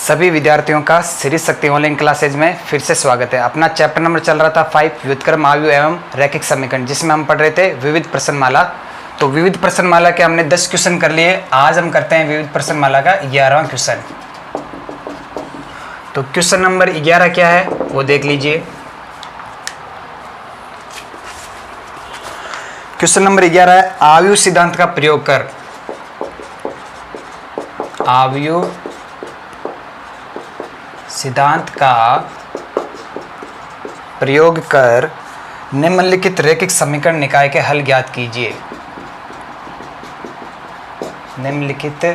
सभी विद्यार्थियों का श्री शक्ति ऑनलाइन क्लासेज में फिर से स्वागत है। अपना चैप्टर नंबर चल रहा था 5 व्युत्क्रम आव्यूह एवं रैखिक समीकरण, जिसमें हम पढ़ रहे थे विविध प्रश्नमाला। तो विविध प्रश्नमाला के हमने 10 क्वेश्चन कर लिए। आज हम करते हैं विविध प्रश्नमाला का 11वां क्वेश्चन। तो क्वेश्चन नंबर 11 क्या है वो देख लीजिए। क्वेश्चन नंबर 11 है, आव्यूह सिद्धांत का प्रयोग कर आव्यूह सिद्धांत का प्रयोग कर निम्नलिखित रैखिक समीकरण निकाय के हल ज्ञात कीजिए। निम्नलिखित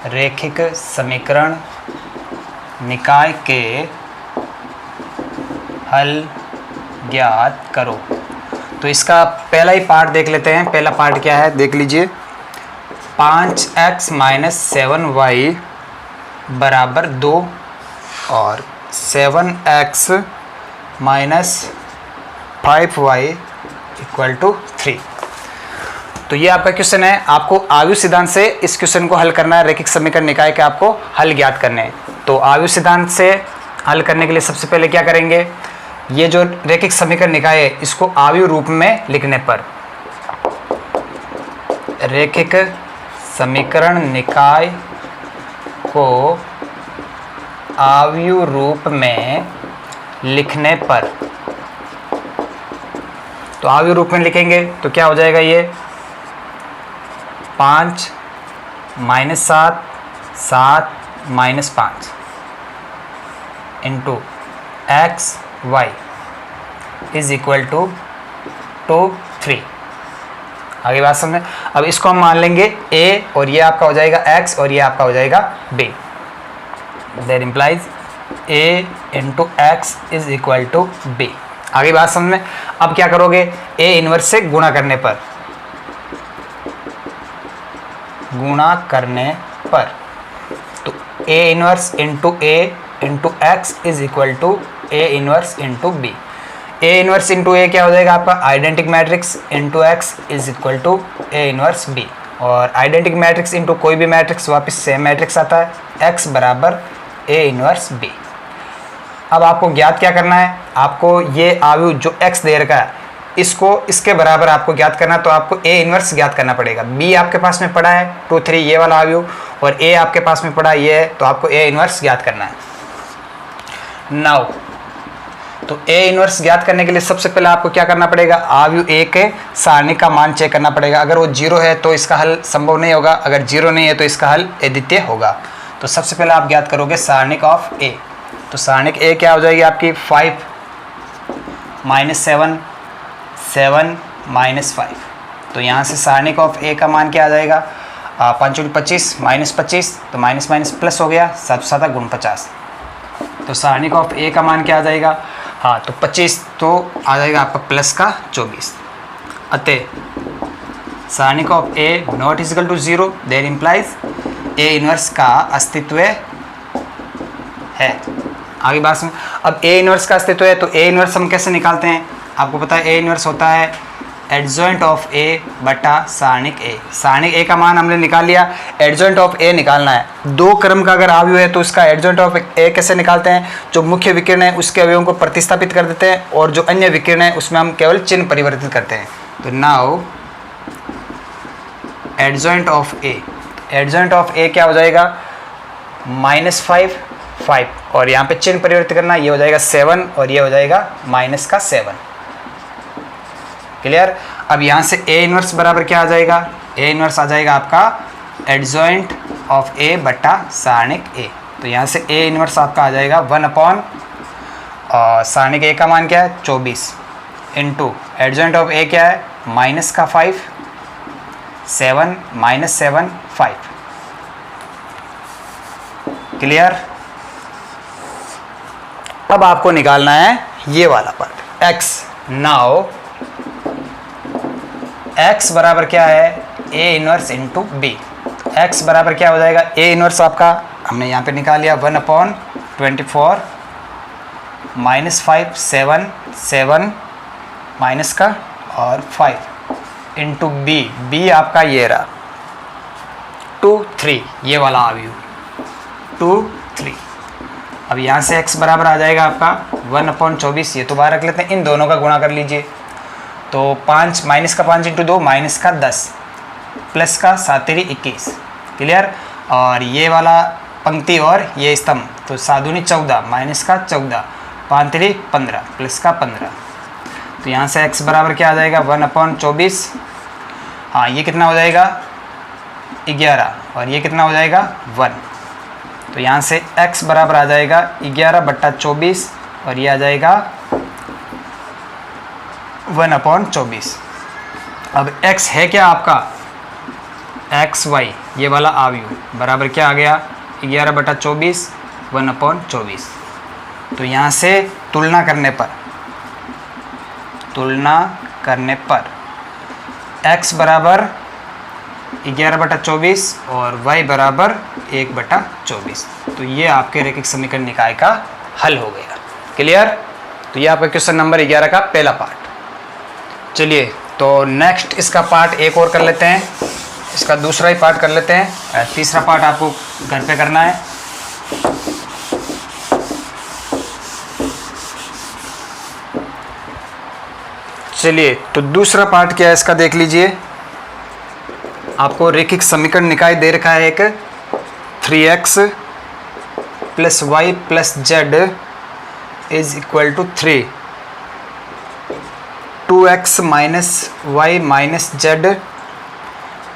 रैखिक समीकरण निकाय के हल ज्ञात करो। तो इसका पहला ही पार्ट देख लेते हैं। पहला पार्ट क्या है देख लीजिए। 5x - 7y बराबर 2 और 7x - 5y = 3। तो ये आपका क्वेश्चन है। आपको आव्यूह सिद्धांत से इस क्वेश्चन को हल करना है। रैखिक समीकरण निकाय के आपको हल ज्ञात करने हैं। तो आव्यूह सिद्धांत से हल करने के लिए सबसे पहले क्या करेंगे, ये जो रैखिक समीकरण निकाय है इसको आव्यूह रूप में लिखने पर, रैखिक समीकरण निकाय को आव्यूह रूप में लिखने पर, तो आव्यूह रूप में लिखेंगे तो क्या हो जाएगा, ये 5 - 7 7 - 5 इंटू x y = 2 3। आगे बात समझें। अब इसको हम मान लेंगे a और ये आपका हो जाएगा x और ये आपका हो जाएगा b। That implies a × x = b। आगे बात समझ में। अब क्या करोगे, a इनवर्स से गुणा करने पर, तो a inverse × a × x = a inverse × b। a inverse × a क्या हो जाएगा आपका, identic matrix × x = a inverse b। और आइडेंटिक मैट्रिक्स इंटू कोई भी मैट्रिक्स वापस सेम मैट्रिक्स आता है, x बराबर a इनवर्स b। अब आपको ज्ञात क्या करना है, आपको ये आव्यूह जो x दे रखा है इसको इसके बराबर आपको ज्ञात करना है। तो आपको a इनवर्स ज्ञात करना पड़ेगा। b आपके पास में पड़ा है 2 3 ये वाला आव्यूह, और a आपके पास में पड़ा ये है, तो आपको a इनवर्स ज्ञात करना है। नाउ तो a इनवर्स ज्ञात करने के लिए सबसे पहले आपको क्या करना पड़ेगा, आव्यूह a के सारणिक का मान चेक करना पड़ेगा। अगर वो 0 है तो इसका हल संभव नहीं होगा, अगर 0 नहीं है तो इसका हल अद्वितीय होगा। तो सबसे पहले आप ज्ञात करोगे सारणिक ऑफ a। तो सारणिक a क्या हो जाएगी आपकी, 5 - 7 7 - 5। तो यहाँ से सारणिक ऑफ a का मान क्या आ जाएगा, 5 × 25 -25, तो माइनस माइनस प्लस हो गया, 7 × 7 = 50। तो सारणिक ऑफ a का मान क्या आ जाएगा, हाँ तो 25 तो आ जाएगा आपका प्लस का 24। अतः सारणिक of a not is equal to 0, there implies a inverse का अस्तित्व है। आगे बात में। अब a इनवर्स का अस्तित्व है तो a इनवर्स हम कैसे निकालते हैं, आपको पता है a इनवर्स होता है एडजॉइंट ऑफ a बटा सारणिक a। सारणिक a का मान हमने निकाल लिया, एडजॉइंट ऑफ a निकालना है। दो क्रम का अगर आव्यूह है तो उसका एडजॉइंट ऑफ a कैसे निकालते हैं, जो मुख्य विकर्ण है उसके अवयवों को प्रतिस्थापित कर देते हैं, और जो अन्य विकर्ण है उसमें हम केवल चिन्ह परिवर्तित करते हैं। तो now adjoint of a, adjoint of a क्या हो जाएगा, -5 5, और यहाँ पे चिन्ह परिवर्तित करना, ये हो जाएगा 7 और ये हो जाएगा -7। क्लियर। अब यहाँ से a इनवर्स बराबर क्या आ जाएगा, a इनवर्स आ जाएगा आपका एडजॉइंट ऑफ a बटा सारणिक a। तो यहाँ से a इनवर्स आपका आ जाएगा 1/, सारणिक a का मान क्या है 24, इंटू एडजॉइंट ऑफ a क्या है -5 7 - 7 5। क्लियर। अब आपको निकालना है ये वाला पार्ट x। नाउ x बराबर क्या है, a inverse into b। x बराबर क्या हो जाएगा, a इनवर्स आपका हमने यहाँ पे निकाल लिया 1/24 -5 7 7 माइनस का और 5 इंटू बी आपका ये रहा 2 3 ये वाला आव्यूह। 2 3। अब यहाँ से x बराबर आ जाएगा आपका 1/24। ये तो बाहर रख लेते हैं, इन दोनों का गुणा कर लीजिए। तो 5 माइनस का 5 इंटू 2 माइनस का 10 प्लस का 7 तेरी 21। क्लियर। और ये वाला पंक्ति और ये स्तंभ, तो 7 दूनी 14 माइनस का 14 5 तेरी 15 प्लस का 15। तो यहाँ से x बराबर क्या आ जाएगा 1/24। हाँ ये कितना हो जाएगा 11 और ये कितना हो जाएगा 1। तो यहाँ से x बराबर आ जाएगा 11/24 और ये आ जाएगा 1/24। अब x है क्या आपका xy, ये वाला आव्यूह बराबर क्या आ गया 11/24 1/24। तो यहाँ से तुलना करने पर x बराबर 11/24 और y बराबर 1/24। तो ये आपके रैखिक समीकरण निकाय का हल हो गया। क्लियर। तो ये आपका क्वेश्चन नंबर 11 का पहला पार्ट। चलिए तो नेक्स्ट इसका पार्ट एक और कर लेते हैं, इसका दूसरा ही पार्ट कर लेते हैं। तीसरा पार्ट आपको घर पे करना है। चलिए तो दूसरा पार्ट क्या है इसका देख लीजिए। आपको रैखिक समीकरण निकाय दे रखा है एक 3x + y + z = 3, 2x - y - z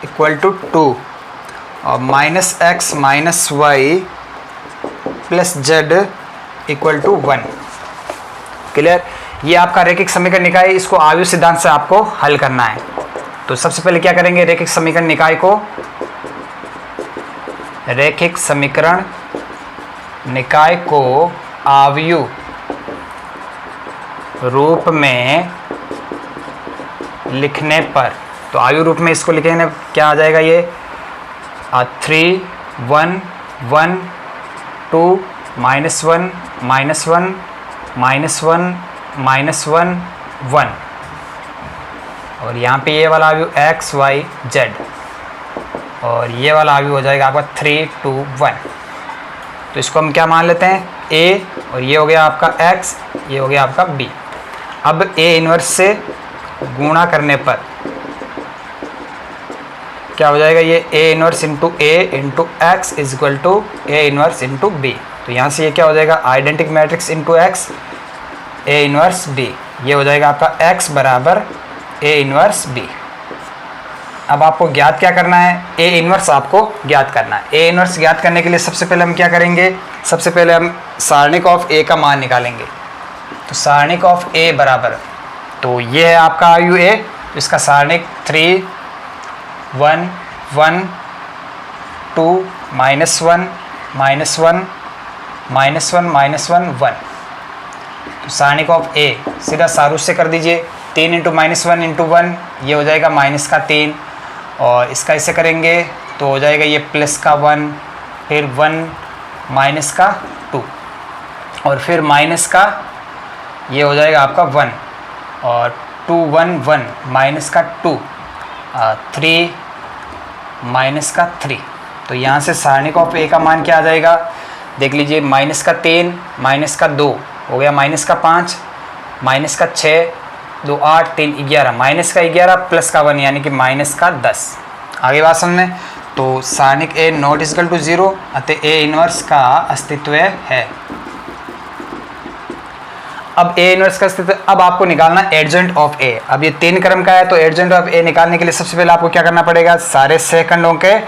= 2 और -x - y + z = 1। क्लियर। ये आपका रैखिक समीकरण निकाय, इसको आव्यूह सिद्धांत से आपको हल करना है। तो सबसे पहले क्या करेंगे, रैखिक समीकरण निकाय को आव्यूह रूप में लिखने पर, तो आव्यूह रूप में इसको लिखेंगे क्या आ जाएगा ये 3 1 1 2 -1 -1 -1 -1 1 और यहाँ पे ये वाला आव्यूह x y z और ये वाला आव्यूह हो जाएगा आपका 3 2 1। तो इसको हम क्या मान लेते हैं a, और ये हो गया आपका x, ये हो गया आपका b। अब a इन्वर्स से गुणा करने पर क्या हो जाएगा, ये a inverse into a into x = a inverse into b। तो यहाँ से ये क्या हो जाएगा identic matrix into x a inverse b। ये हो जाएगा आपका x बराबर a इन्वर्स b। अब आपको ज्ञात क्या करना है, a इन्वर्स आपको ज्ञात करना है। a इन्वर्स ज्ञात करने के लिए सबसे पहले हम क्या करेंगे, सबसे पहले हम सारणिक ऑफ a का मान निकालेंगे। तो सारणिक ऑफ a बराबर, तो ये है आपका आव्यूह a, इसका सारणिक 3 1 1 2 -1 -1 -1 -1 तो सारणिक ऑफ a सीधा सारूज से कर दीजिए। 3 × -1 × 1 ये हो जाएगा -3 और इसका इसे करेंगे तो हो जाएगा ये +1, फिर 1 -2 और फिर माइनस का ये हो जाएगा आपका 1 और 2 1 1 -2 3 -3। तो यहाँ से सारणिक ऑफ a का मान क्या आ जाएगा, देख लीजिए -3 -2 हो गया -5 -6 2 8 3 11 -11 +1 यानी कि -10। आगे बात समझने। तो सारणिक a नॉट इक्वल टू 0 अतः a इन्वर्स का अस्तित्व है। अब a इन्वर्स का अस्तित्व, अब आपको निकालना एडजेंट ऑफ a। अब ये 3 क्रम का है तो एडजेंट ऑफ a निकालने के लिए सबसे पहले आपको क्या करना पड़ेगा, सारे सेकंडों के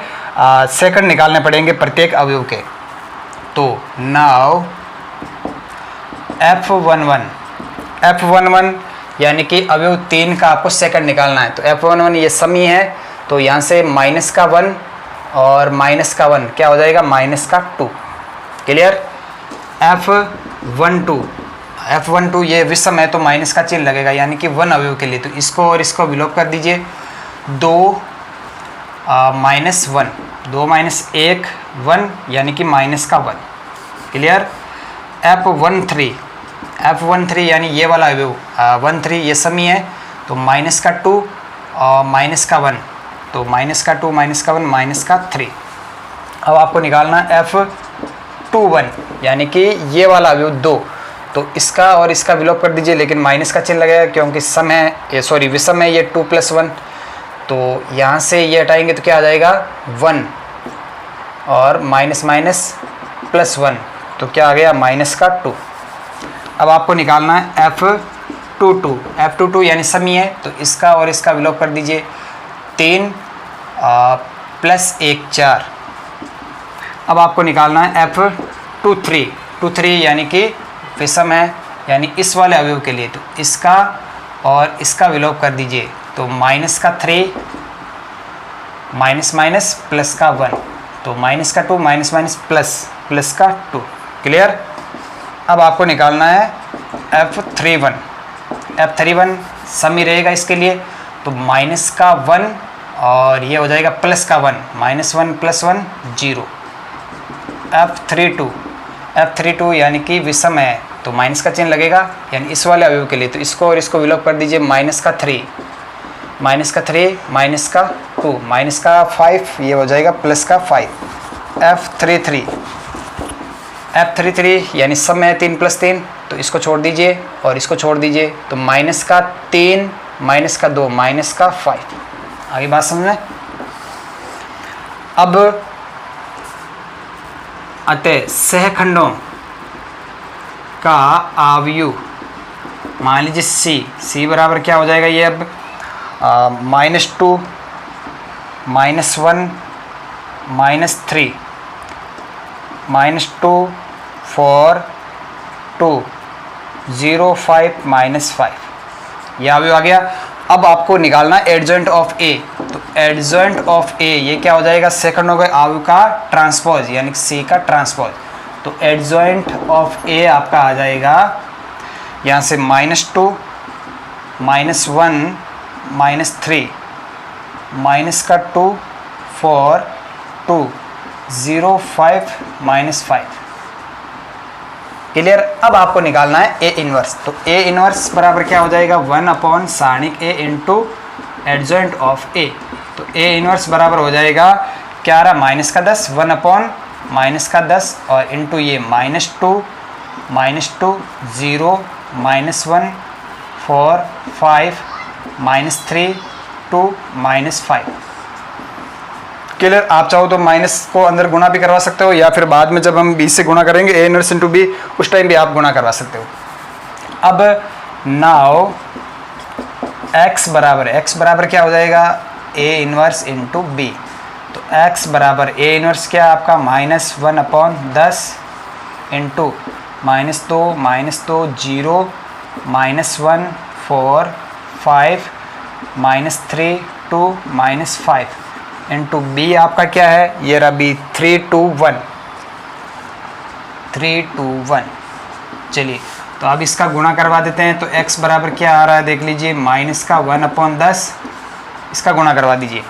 सेकंड निकालने पड़ेंगे प्रत्येक अवयव के। तो नाउ F11 यानी कि अवयव 3 का आपको सेकंड निकालना है। तो F11 ये समी है, तो यहाँ से -1 और -1 क्या हो जाएगा -2। क्लियर। F12 ये विषम है तो माइनस का चिन्ह लगेगा यानी कि 1 अवयव के लिए। तो इसको और इसको विलोप कर दीजिए। 2 -1 2 - 1 1 यानी कि -1। क्लियर। F13 यानी ये वाला अवयव 13 ये समी है तो -2 और -1 तो -2 -1 -3। अब आपको निकालना F14 2 1, यानी कि ये वाला अवयव 2, तो इसका और इसका विलोप कर दीजिए, लेकिन माइनस का चिन्ह लगेगा क्योंकि सम है, ये सॉरी विषम है, ये 2 + 1, तो यहाँ से ये हटाएंगे तो क्या आ जाएगा 1 और माइनस माइनस +1, तो क्या आ गया -2। अब आपको निकालना है F22 यानी समी है, तो इसका और इसका विलोप कर दीजिए, 3 + 1 4। अब आपको निकालना है F23 यानी कि विषम है, यानी इस वाले अवयव के लिए, तो इसका और इसका विलोप कर दीजिए, तो -3 माइनस माइनस +1, तो -2 माइनस माइनस +2। क्लियर। अब आपको निकालना है F31 सम ही रहेगा इसके लिए, तो -1 और ये हो जाएगा +1, -1 + 1 0। F32 यानी कि विषम है, तो माइनस का चिन्ह लगेगा, यानी इस वाले अवयव के लिए, तो इसको और इसको विलोप कर दीजिए, -3 -2 -5, ये हो जाएगा +5। F33 यानी सम है 3 + 3, तो इसको छोड़ दीजिए और इसको छोड़ दीजिए, तो -3 -2 -5। आगे बात समझ में। अब अतः सहखंडों का अवयव मान लीजिए C बराबर क्या हो जाएगा, ये अब -2 -1 -3 -2 4 2 0 5 -5, यह अवयव आ गया। अब आपको निकालना एडजॉइंट ऑफ ए, तो एडजॉइंट ऑफ ए ये क्या हो जाएगा, सेकंडों के अवयव का ट्रांसपोज यानी सी का ट्रांसपोज, तो एडजॉइंट ऑफ ए आपका आ जाएगा यहाँ से -2 -1 -3 -2 4 2 0 5 -5। क्लियर। अब आपको निकालना है ए इनवर्स, तो ए इनवर्स बराबर क्या हो जाएगा 1 सारणिक ए इंटू एडजॉइंट ऑफ ए, तो ए इनवर्स बराबर हो जाएगा क्या आ रहा -10 1 -10 और इंटू ये -2 0 -1 4 5 -3 2 -5। क्लियर। आप चाहो तो माइनस को अंदर गुणा भी करवा सकते हो, या फिर बाद में जब हम b से गुणा करेंगे a इनवर्स इंटू b, उस टाइम भी आप गुणा करवा सकते हो। अब नाउ x बराबर क्या हो जाएगा a इनवर्स इंटू b, तो x बराबर a इनवर्स क्या आपका -1/10 इंटू -2 0 -1 4 5 -3 2 -5 इंटू बी आपका क्या है, ये रहा बी 3 2 1। चलिए तो अब इसका गुणा करवा देते हैं, तो x बराबर क्या आ रहा है देख लीजिए, -1/10, इसका गुणा करवा दीजिए,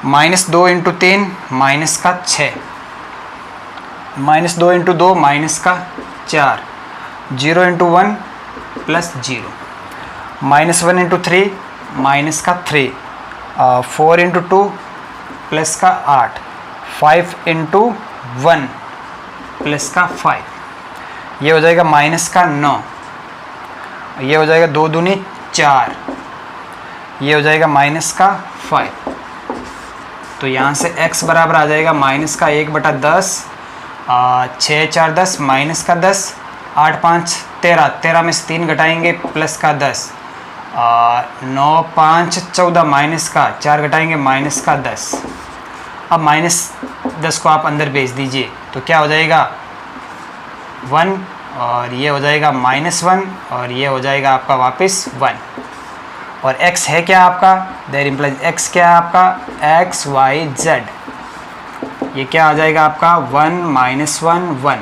-2 into 3 -6, -2 into 2 -4, 0 into 1 +0, -1 into 3 -3, 4 into 2 +8, 5 into 1 +5, ये हो जाएगा -9, ये हो जाएगा 2 दूनी 4, ये हो जाएगा -5। तो यहाँ से x बराबर आ जाएगा -1/10, 6 4 10 -10, 8 5 13, 13 में से 3 घटाएंगे +10, 9 5 14 -4 घटाएंगे -10। अब -10 को आप अंदर भेज दीजिए, तो क्या हो जाएगा 1, और ये हो जाएगा -1, और ये हो जाएगा आपका वापस 1। और x है क्या आपका, दैट इम्प्लाइज x क्या है आपका, x y z, ये क्या आ जाएगा आपका 1 -1 1।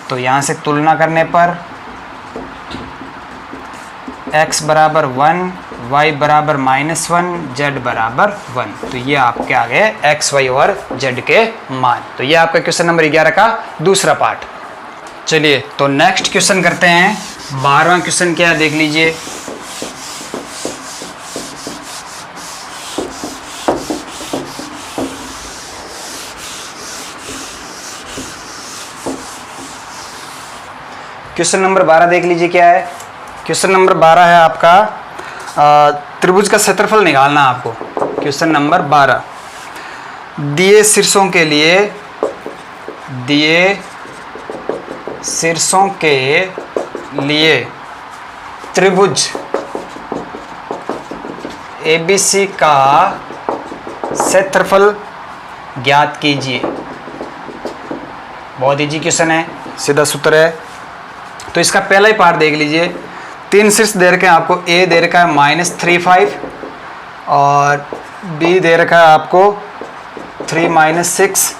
तो यहाँ से तुलना करने पर x बराबर 1, y बराबर -1, z बराबर 1, तो ये आपके आ गए x y और z के मान। तो ये आपका क्वेश्चन नंबर 11 का दूसरा पार्ट। चलिए तो नेक्स्ट क्वेश्चन करते हैं। 12वां क्वेश्चन क्या है देख लीजिए। क्वेश्चन नंबर 12 देख लीजिए क्या है। क्वेश्चन नंबर 12 है आपका त्रिभुज का क्षेत्रफल निकालना आपको। क्वेश्चन नंबर 12, दिए शीर्षों के लिए त्रिभुज ABC का क्षेत्रफल ज्ञात कीजिए। बहुत इजी क्वेश्चन है, सीधा सूत्र है। तो इसका पहला ही पार्ट देख लीजिए। 3 शीर्ष दे रखे हैं आपको। A दे रखा है -3, 5 और B दे रखा है आपको 3 - 6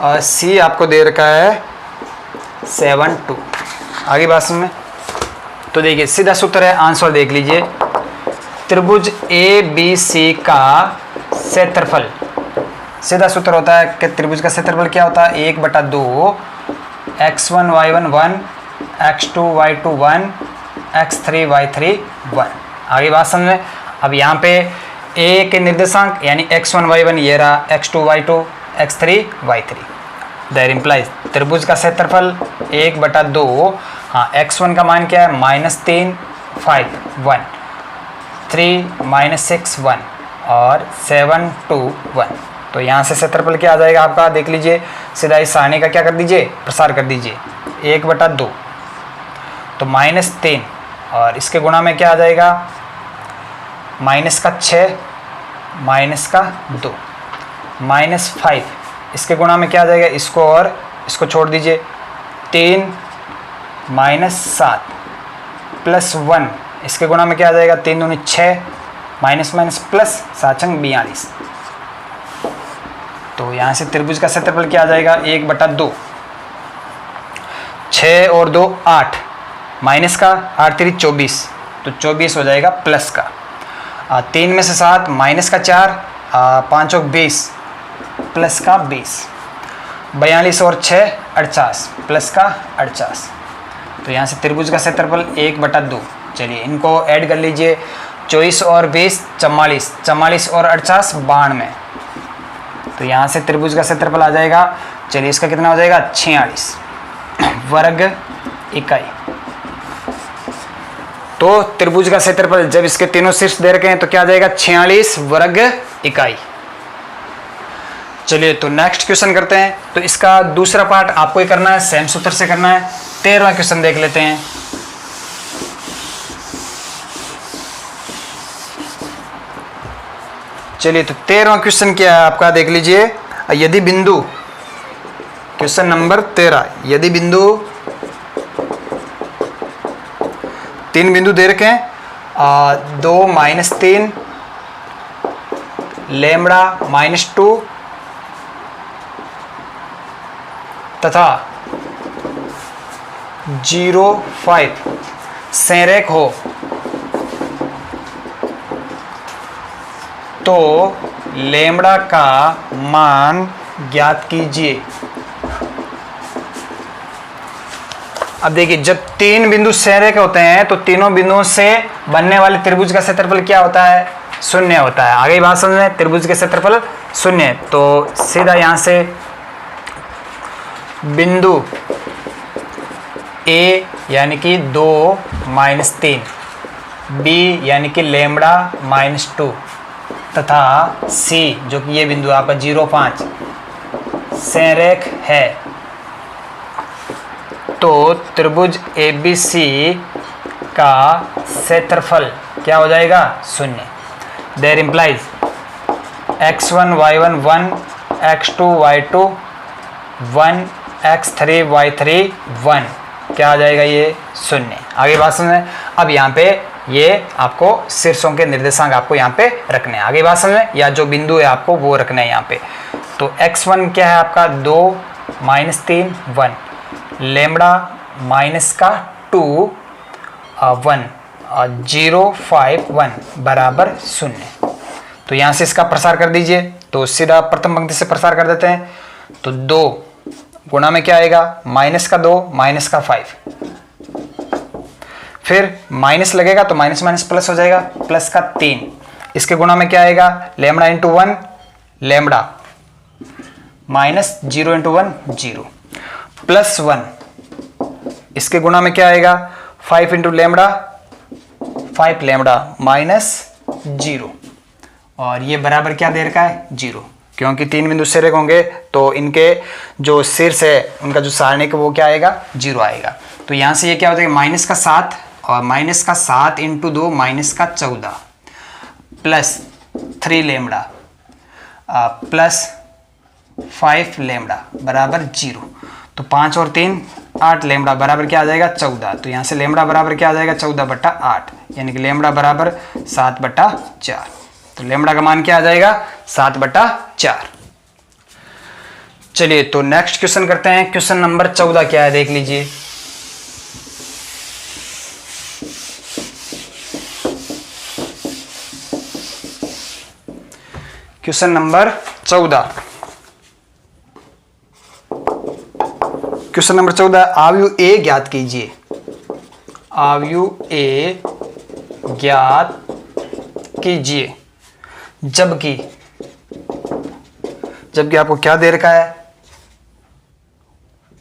और C आपको दे रखा है 7 2। आगे बात समझ। तो देखिए सीधा सूत्र है, आंसर देख लीजिए। त्रिभुज ABC का क्षेत्रफल, सीधा सूत्र होता है कि त्रिभुज का क्षेत्रफल क्या होता है, 1/2 x1 y1 1 x2 y2 1 x3 y3 1। आगे बात समझ। अब यहाँ पे A के निर्देशांक यानी x1 y1 ये रहा, x2 y2 x3 y3। That implies त्रिभुज का क्षेत्रफल 1/2। हाँ, x1 का मान क्या है, -3 5 1, 3 - 6 1 और 7 2 1। तो यहाँ से क्षेत्रफल क्या आ जाएगा आपका, देख लीजिए। सीधा इस सारणी का क्या कर दीजिए, प्रसार कर दीजिए। 1/2 तो -3 और इसके गुणा में क्या आ जाएगा, -6 -2 -5। इसके गुणा में क्या आ जाएगा, इसको और इसको छोड़ दीजिए। 3 -7 +1। इसके गुणा में क्या आ जाएगा, 3 दूनी 6 माइनस प्लस 7 42। तो यहाँ से त्रिभुज का क्षेत्रफल क्या आ जाएगा, 1/2। 6 और 2 8 माइनस का, 8 3 24 तो 24 हो जाएगा प्लस का। 3 में से 7 माइनस का 4, 5 और 20 प्लस का 20। 42 और 6 48 प्लस का 48। तो यहाँ से त्रिभुज का क्षेत्रफल 1/2। चलिए इनको ऐड कर लीजिए। 24 और 20 44, 44 और 48 92। तो यहाँ से त्रिभुज का क्षेत्रफल आ जाएगा। चलिए इसका कितना हो जाएगा, 46 वर्ग इकाई। तो त्रिभुज का क्षेत्रफल जब इसके तीनों शीर्ष दे रखे हैं तो क्या आ जाएगा, 46 वर्ग इकाई। चलिए तो नेक्स्ट क्वेश्चन करते हैं। तो इसका दूसरा पार्ट आपको ही करना है, सेम सूत्र से करना है। 13वां क्वेश्चन देख लेते हैं। चलिए तो 13वां क्वेश्चन क्या है आपका, देख लीजिए। यदि बिंदु, क्वेश्चन नंबर 13, यदि बिंदु 3 बिंदु दे रखे हैं, 2 - 3 लैम्बडा -2 तथा 0 5 संरेख हो तो लैम्बडा का मान ज्ञात कीजिए। अब देखिए, जब 3 बिंदु संरेख होते हैं तो तीनों बिंदुओं से बनने वाले त्रिभुज का क्षेत्रफल क्या होता है, 0 होता है। आगे बात समझें, त्रिभुज के क्षेत्रफल 0। तो सीधा यहां से बिंदु A यानी कि 2 - 3, B यानी कि लैम्बडा -2 तथा C जो कि ये बिंदु आपका 0 5 संरेख है। तो त्रिभुज ABC का क्षेत्रफल क्या हो जाएगा, 0। There implies x1 y1 1 x2 y2 1 x3 y3 1 क्या आ जाएगा, ये 0। आगे बात समझें। अब यहाँ पे ये आपको शीर्षों के निर्देशांक आपको यहाँ पे रखने हैं। आगे बात समझें, या जो बिंदु है आपको वो रखना है यहाँ पे। तो x1 क्या है आपका, 2 - 3 1 लैम्बडा -2 1 0 5 1 बराबर 0। तो यहाँ से इसका प्रसार कर दीजिए। तो सीधा प्रथम पंक्ति से प्रसार कर देते हैं। तो 2 गुणा में क्या आएगा, -2 -5, फिर माइनस लगेगा तो माइनस प्लस हो जाएगा, प्लस का 3। इसके गुणा में क्या आएगा, लैम्बडा × 1 लैम्बडा -0 × 1 0 +1। इसके गुणा में क्या आएगा 5 इंटू लेमड़ा 5 लेमड़ा माइनस 0 और ये बराबर क्या दे रखा है 0 क्योंकि 3 बिंदु सिरे होंगे तो इनके जो शीर्ष है उनका जो सारणिक वो क्या आएगा 0 आएगा। तो यहाँ से ये क्या हो जाएगा माइनस का 7 और माइनस का 7 इंटू 2 माइनस का 14 प्लस 3 लेमड़ा प्लस 5 लेमड़ा बराबर 0। तो 5 और 3 8 लेमड़ा बराबर क्या आ जाएगा 14। तो यहाँ से लेमड़ा बराबर क्या आ जाएगा 14/8 यानी कि लेमड़ा बराबर 7/4। तो लेमड़ा का मान क्या आ जाएगा 7/4। चलिए तो नेक्स्ट क्वेश्चन करते हैं। क्वेश्चन नंबर 14 क्या है देख लीजिए। क्वेश्चन नंबर 14 क्वेश्चन नंबर 14 आव्यूह ए ज्ञात कीजिए। आव्यूह ए ज्ञात कीजिए जबकि आपको क्या दे रखा है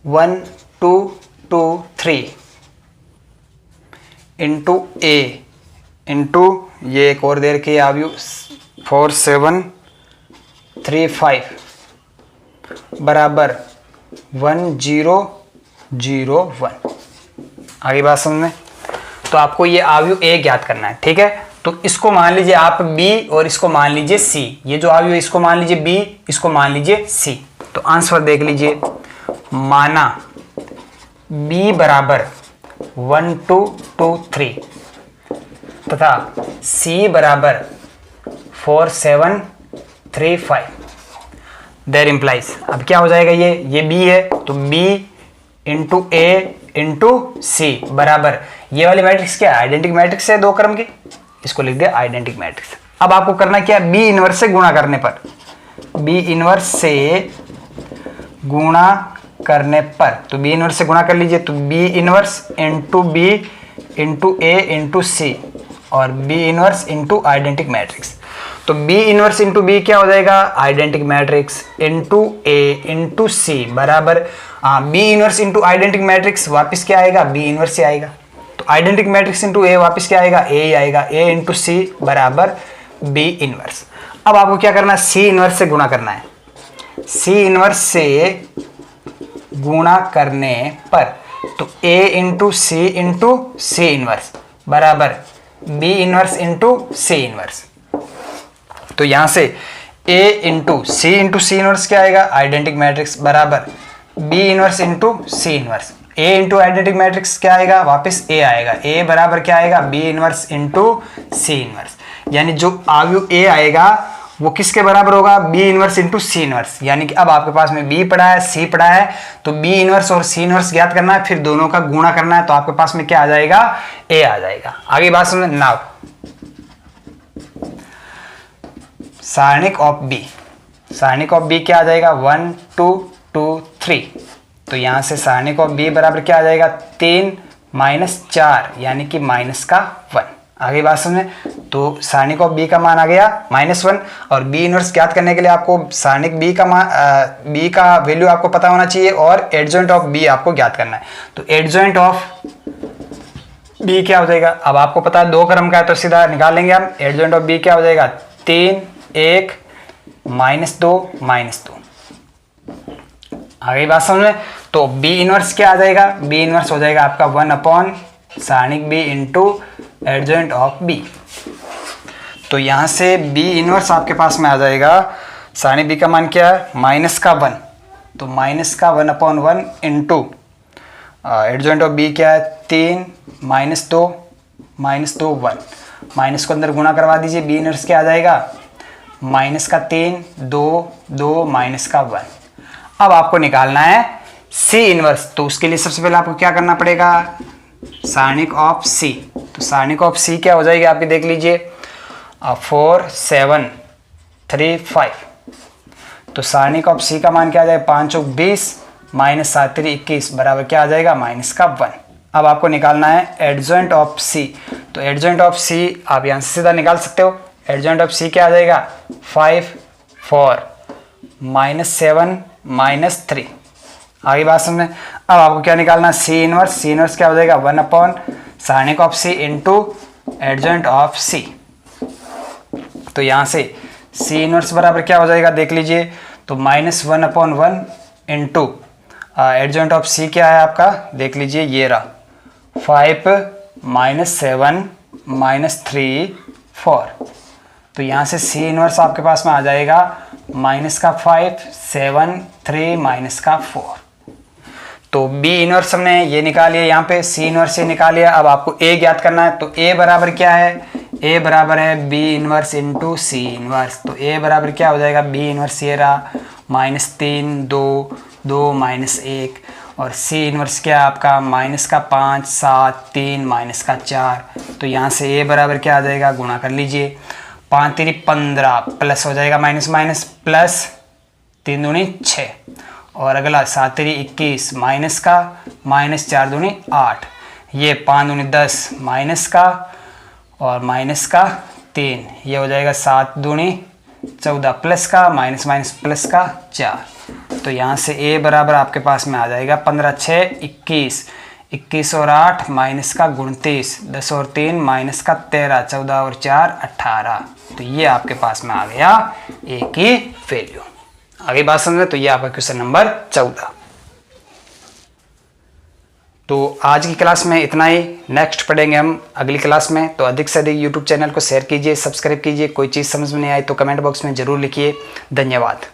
1 2 2 3 इंटू ए इंटू ये एक और दे रखी है आव्यूह 4 7 3 5 बराबर 1 0 0 1। आगे बात समझ में। तो आपको ये आव्यूह ए ज्ञात करना है, ठीक है। तो इसको मान लीजिए आप b और इसको मान लीजिए c। ये जो आव्यूह इसको मान लीजिए b, इसको मान लीजिए c। तो आंसर देख लीजिए। माना b बराबर 1 2 2 3 तथा c बराबर 4 7 3 5 देयर इम्प्लाइज। अब क्या हो जाएगा ये b है तो b into a into c बराबर ये वाली मैट्रिक्स क्या है आइडेंटिटी मैट्रिक्स है 2 क्रम की, इसको लिख दिया आइडेंटिटी मैट्रिक्स। अब आपको करना क्या है b इनवर्स से गुणा करने पर, b इनवर्स से गुणा करने पर तो b इनवर्स से गुणा कर लीजिए। तो b inverse into b into a into c और b inverse into identity matrix. तो b इनवर्स इंटू b क्या हो जाएगा identity matrix into a into c बराबर b inverse into identity matrix वापिस क्या आएगा b इनवर्स से आएगा। तो आइडेंटिटी मैट्रिक्स इंटू a वापिस क्या आएगा a ही आएगा, a इंटू c बराबर b इनवर्स। अब आपको क्या करना है c इनवर्स से गुणा करना है। c इनवर्स से गुणा करने पर तो a into c into c inverse बराबर b inverse into c inverse. तो यहां से a इंटू c इनवर्स क्या आएगा आइडेंटिटी मैट्रिक्स बराबर b inverse into c inverse. a into identity matrix क्या आएगा वापस a आएगा, a बराबर क्या आएगा b inverse into c inverse. यानी जो आव्यूह a आएगा वो किसके बराबर होगा b inverse into c inverse. यानी कि अब आपके पास में b पड़ा है c पड़ा है तो b इनवर्स और c इनवर्स ज्ञात करना है, फिर दोनों का गुणा करना है। तो आपके पास में क्या आ जाएगा a आ जाएगा। आगे बात समझ। नाउ सारणिक ऑफ b, सारणिक ऑफ b क्या आ जाएगा 1 2 2 3। तो यहां से सारणिक ऑफ b बराबर क्या आ जाएगा 3 माइनस 4 यानी कि माइनस का 1। आगे बात समझे। तो सारणिक ऑफ b का मान आ गया -1 और b इनवर्स ज्ञात करने के लिए आपको सारणिक b का मान b का वैल्यू आपको पता होना चाहिए और एडजॉइंट ऑफ b आपको ज्ञात करना है। तो एडजॉइंट ऑफ b क्या हो जाएगा, अब आपको पता है 2 क्रम का है तो सीधा निकाल लेंगे हम। एडजॉइंट ऑफ b क्या हो जाएगा 3 1 -2 -2। आगे बात समझ में। तो b इनवर्स क्या आ जाएगा, b इनवर्स हो जाएगा आपका 1 अपॉन सारणिक b into adjoint of b। तो यहां से b इनवर्स आपके पास में आ जाएगा, सारणिक b का मान क्या है माइनस का 1, तो माइनस का 1 upon 1 into adjoint of b क्या है 3 -2 -2 1। माइनस को अंदर गुणा करवा दीजिए, b इनवर्स क्या आ जाएगा माइनस का 3 2 2 माइनस का 1। अब आपको निकालना है c इनवर्स। तो उसके लिए सबसे पहले आपको क्या करना पड़ेगा सारणिक ऑफ c। तो सारणिक ऑफ c क्या हो जाएगी आपकी देख लीजिए 4 7 3 5। तो सारणिक ऑफ c का मान क्या आ जाएगा 5 चौक 20 माइनस 7 3 21 बराबर क्या आ जाएगा माइनस का 1। अब आपको निकालना है एडजॉइंट ऑफ c। तो एडजॉइंट ऑफ c आप यहाँ से सीधा निकाल सकते हो। एडजॉइंट ऑफ c क्या आ जाएगा 5 4 -7 -3 आगे बात समझ में। अब आपको क्या निकालना, सी इनवर्स क्या हो जाएगा 1 अपॉन साइनिक of C into adjoint of C. तो यहाँ से सी इनवर्स बराबर क्या हो जाएगा देख लीजिए, तो -1 अपॉन 1 इंटू एडजॉइंट ऑफ सी क्या है आपका देख लीजिए, ये रहा 5 -7 -3 4। तो यहाँ से सी इनवर्स आपके पास में आ जाएगा -5 7 3 -4। तो बी इनवर्स हमने ये निकाल लिया, यहाँ पे सी इनवर्स ये निकाल लिया। अब आपको ए ज्ञात करना है, तो ए बराबर क्या है, ए बराबर है B inverse into C inverse. तो ए बराबर क्या हो जाएगा, बी इनवर्स ये रहा -3 2 2 -1, और सी इनवर्स क्या आपका -5 7 3 -4। तो यहाँ से ए बराबर क्या आ जाएगा, गुणा कर लीजिए, 5 3 15 प्लस हो जाएगा माइनस प्लस 3 दूनी 6, और अगला 7 3 21 माइनस का -4 दूनी 8, ये 5 दूनी 10 माइनस का और माइनस का 3, ये हो जाएगा 7 दूनी 14 प्लस का माइनस प्लस का 4। तो यहाँ से ए बराबर आपके पास में आ जाएगा 15 6 21 21 और 8 माइनस का 29 10 और 3 माइनस का 13 14 और 4 18। तो ये आपके पास में आ गया ए की वैल्यू। आगे बात समझ में। तो ये आपका क्वेश्चन नंबर 14। तो आज की क्लास में इतना ही, नेक्स्ट पढ़ेंगे हम अगली क्लास में। तो अधिक से अधिक यूट्यूब चैनल को शेयर कीजिए, सब्सक्राइब कीजिए। कोई चीज़ समझ में नहीं आई तो कमेंट बॉक्स में ज़रूर लिखिए। धन्यवाद।